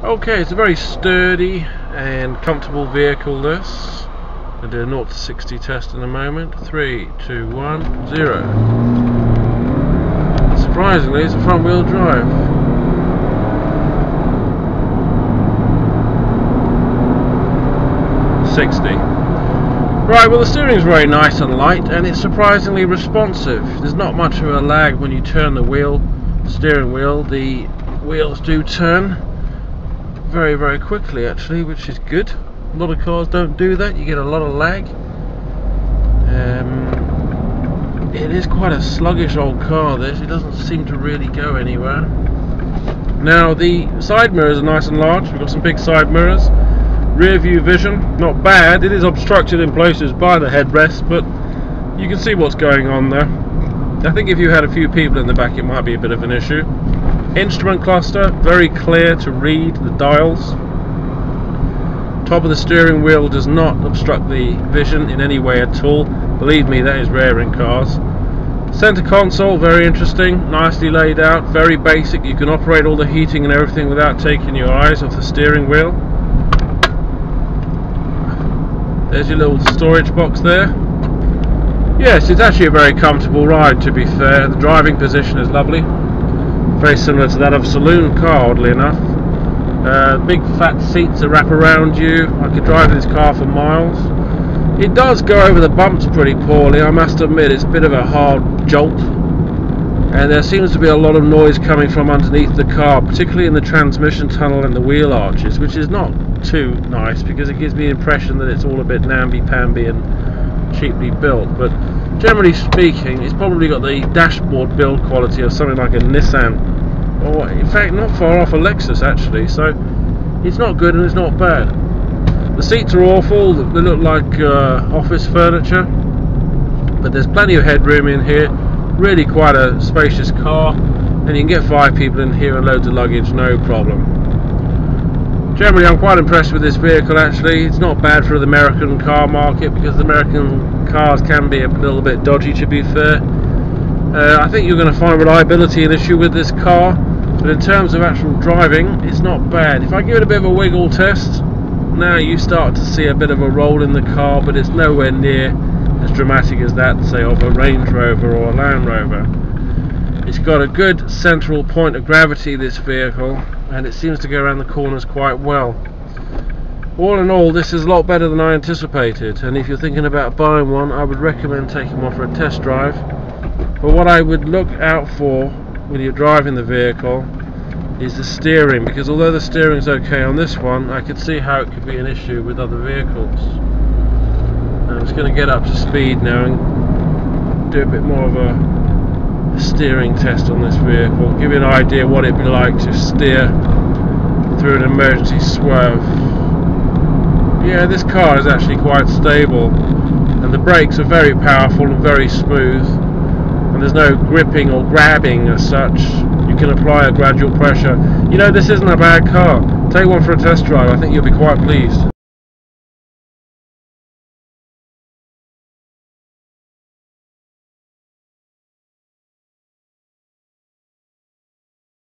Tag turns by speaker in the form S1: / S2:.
S1: Okay, it's a very sturdy and comfortable vehicle, this. I'll do a 0 to 60 test in a moment. 3, 2, 1, 0. Surprisingly, it's a front wheel drive. Right, well, the steering's very nice and light, and it's surprisingly responsive. There's not much of a lag when you turn the steering wheel. The wheels do turn very, very quickly, actually, which is good. A lot of cars don't do that. You get a lot of lag. It is quite a sluggish old car, this. It doesn't seem to really go anywhere. Now, the side mirrors are nice and large. We've got some big side mirrors. Rear view vision, not bad. It is obstructed in places by the headrest, but you can see what's going on there. I think if you had a few people in the back, it might be a bit of an issue. Instrument cluster, very clear to read the dials. Top of the steering wheel does not obstruct the vision in any way at all. Believe me, that is rare in cars. Center console, very interesting, nicely laid out, very basic. You can operate all the heating and everything without taking your eyes off the steering wheel. There's your little storage box there. Yes, it's actually a very comfortable ride, to be fair. The driving position is lovely. Very similar to that of a saloon car, oddly enough. Big fat seats that wrap around you. I could drive this car for miles. It does go over the bumps pretty poorly, I must admit. It's a bit of a hard jolt. And there seems to be a lot of noise coming from underneath the car, particularly in the transmission tunnel and the wheel arches, which is not too nice because it gives me the impression that it's all a bit namby-pamby and cheaply built. But generally speaking, it's probably got the dashboard build quality of something like a Nissan, or in fact not far off a Lexus actually. So it's not good and it's not bad. The seats are awful. They look like office furniture, but there's plenty of headroom in here. Really quite a spacious car, and you can get 5 people in here and loads of luggage, no problem. Generally, I'm quite impressed with this vehicle actually. It's not bad for the American car market because the American cars can be a little bit dodgy, to be fair. I think you're going to find reliability an issue with this car, but in terms of actual driving, it's not bad. If I give it a bit of a wiggle test, now you start to see a bit of a roll in the car, but it's nowhere near as dramatic as that, say, of a Range Rover or a Land Rover. It's got a good central point of gravity, this vehicle, and it seems to go around the corners quite well. All in all, this is a lot better than I anticipated, and if you're thinking about buying one, I would recommend taking one for a test drive. But what I would look out for when you're driving the vehicle is the steering, because although the steering's okay on this one, I could see how it could be an issue with other vehicles. I'm just going to get up to speed now and do a bit more of a steering test on this vehicle, give you an idea what it'd be like to steer through an emergency swerve. Yeah, this car is actually quite stable, and the brakes are very powerful and very smooth, and there's no gripping or grabbing as such. You can apply a gradual pressure. You know, this isn't a bad car. Take one for a test drive, I think you'll be quite pleased.